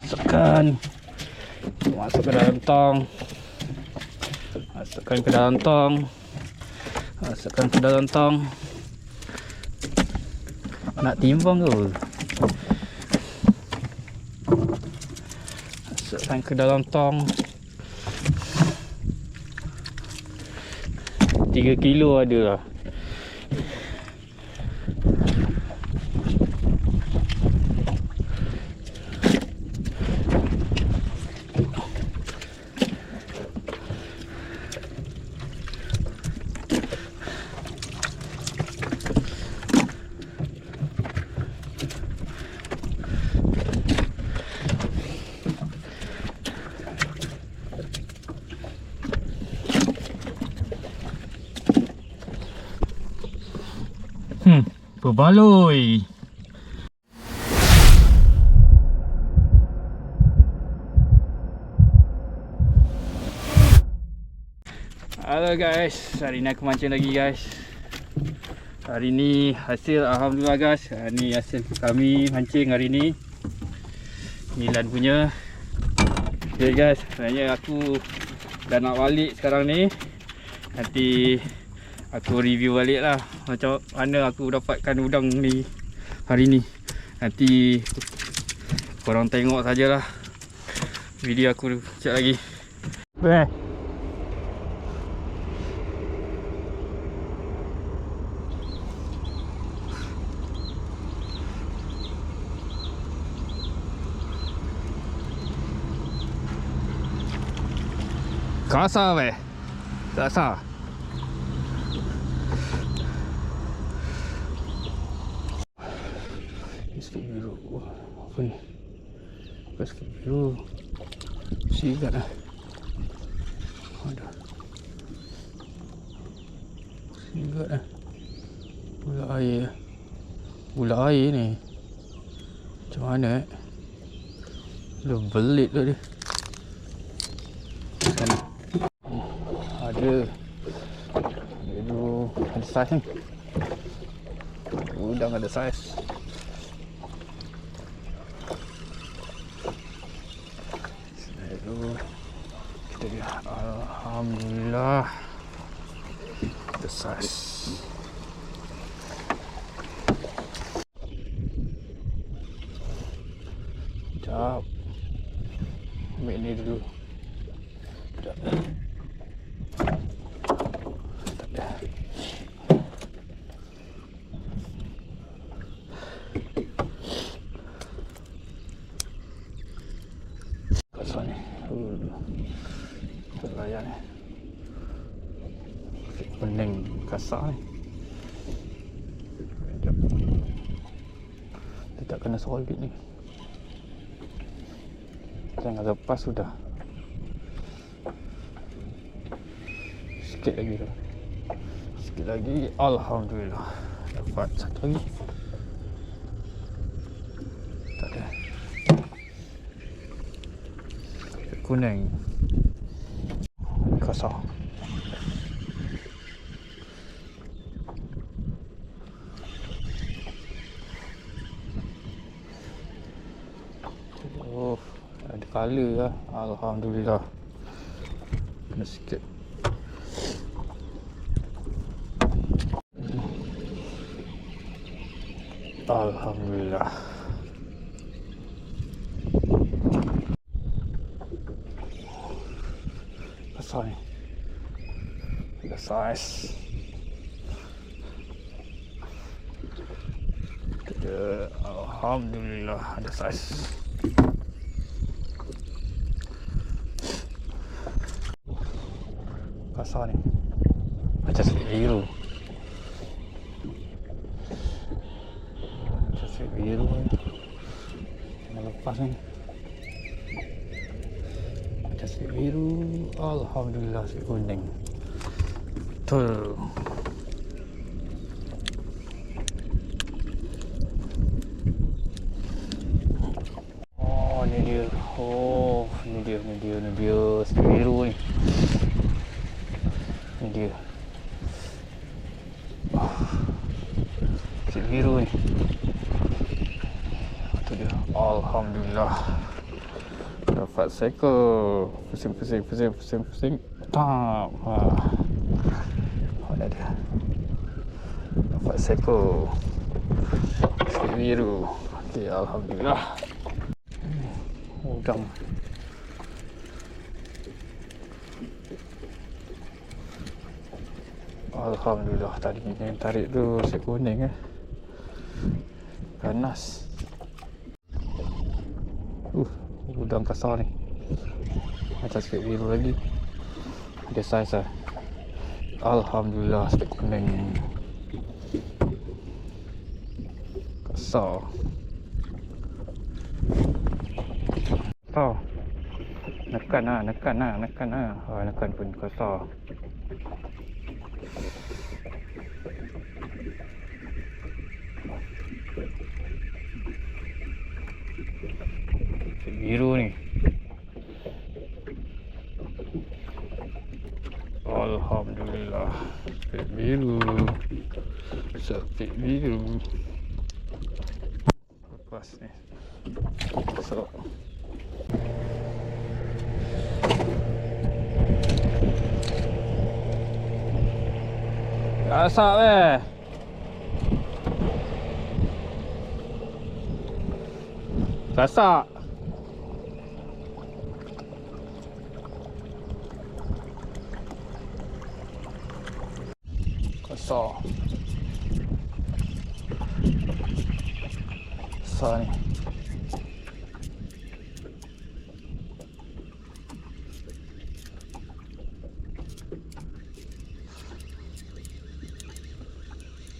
Masuk ke dalam tong. Masukkan ke dalam tong. Masukkan ke dalam tong. Nak timbang ke? Masukkan ke dalam tong. 3 kilo ada lah. Berbaloi. Halo guys, hari ni aku mancing lagi guys. Hari ni hasil alhamdulillah guys. Ni hasil kami mancing hari ni. Milan punya. Okay guys, sebenarnya aku dah nak balik sekarang ni. Nanti aku review balik lah macam mana aku dapatkan udang ni hari ni. Nanti korang tengok sajalah video aku sekejap lagi. Kasar weh. Kasar. Sikit biru. Wah, apa ni? Sikit biru. Sigat lah. Ada. Sigat lah. Gula air. Gula air ni. Macam mana Dah belit tu dia. Kan. Ada. Biru. Ada saiz ni. Udang ada saiz. Kita lihat, alhamdulillah the size. Sekejap, ambil ni dulu. Sekejap. Tak ada. Kasar ni. Layar ni pening kasar ni. Sekejap. Dia tak kena solid ni. Jangan lepas sudah. Sikit lagi tu. Sikit lagi. Alhamdulillah dapat satu lagi. Tak ada. Kuning. Kasar. Oh, ada color lah. Alhamdulillah. Kena sikit. Alhamdulillah. Kasar ni. The size. Alhamdulillah ada size. Kasar ni. Macam sikit biru. Macam sikit biru ni. Jangan lepas ni. Macam sikit biru. Alhamdulillah sikit kuning. Betul. Oh ni dia. Oh ni dia sikit biru ni. Ni dia. Sikit biru ni. Itu dia. Alhamdulillah. Dapat seekor. Pusing. Tap. Ada. Dapat seekor. Sikit biru. Okey, alhamdulillah. Udang. Alhamdulillah, tadi yang tarik tu seekor kuning ganas. Udang kasar ni. Macam sikit biru lagi. Dia saiz lah. Alhamdulillah, sikit kuning. Kasar. Oh. Nekan lah. Nekan pun kasar. Biru ni. Alhamdulillah. Sepik biru. Lepas ni. So. Asap Gasak. Kasar. Kasar ni.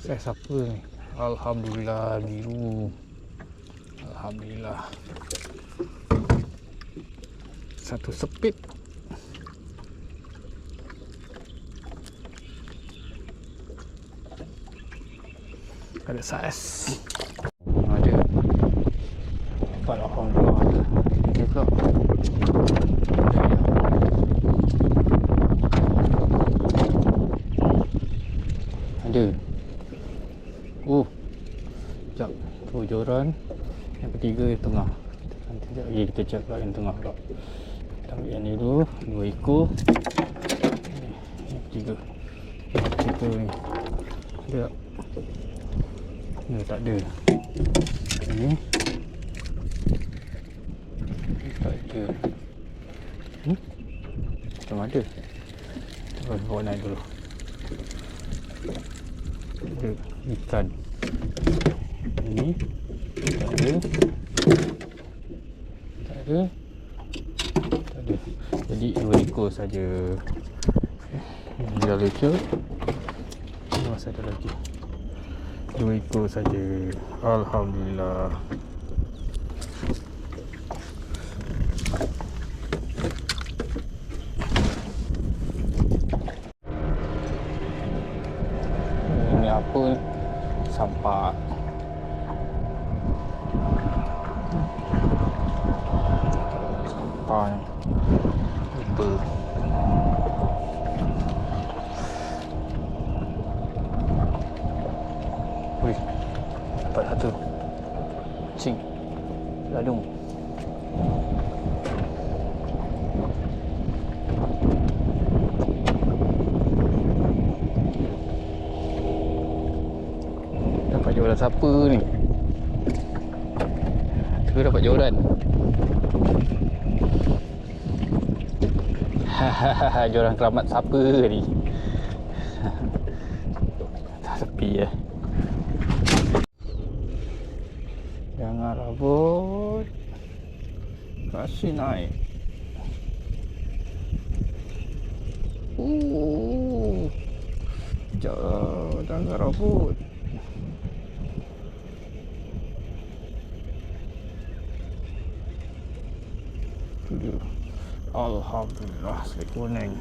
Saya siapa ni? Alhamdulillah biru. Alhamdulillah. Satu sepit. Ada saiz. Ada. Alhamdulillah. Ini pula. Ada. Sekejap. Tu joran. Yang ketiga yang tengah. Nanti sekejap lagi kita check pula yang tengah pula. Kita ambil yang ni dulu. 2 ekor. Yang ketiga. Yang ketiga ni. Ada tak? Ni tak ada. Ni. Tak ada. Macam ada. Terus bawa naik dulu. Ada ikan. Ini tak ada. Jadi 2 ekor saja. Ini dah lecet. Ini masih ada lagi. 2 ekor saja. Alhamdulillah. Ini apa? Sampah. Sampah ni. Rubber. Wih, dapat satu. Cing. Ladung. Dapat joran siapa ni? Tu dapat joran. Hahaha, joran keramat siapa ni? Tak sepi Jangan rabut. Kasih naik. Jangan rabut. Tu dia. Alhamdulillah, selik kuning.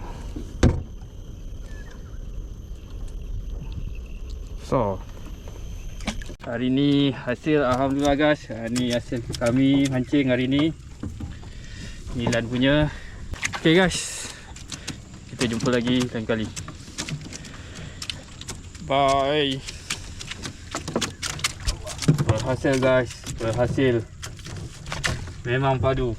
So, hari ni hasil alhamdulillah guys. Ni hasil kami mancing hari ni. Nilan punya. Okay guys, kita jumpa lagi lain kali. Bye. Berhasil guys, berhasil. Memang padu.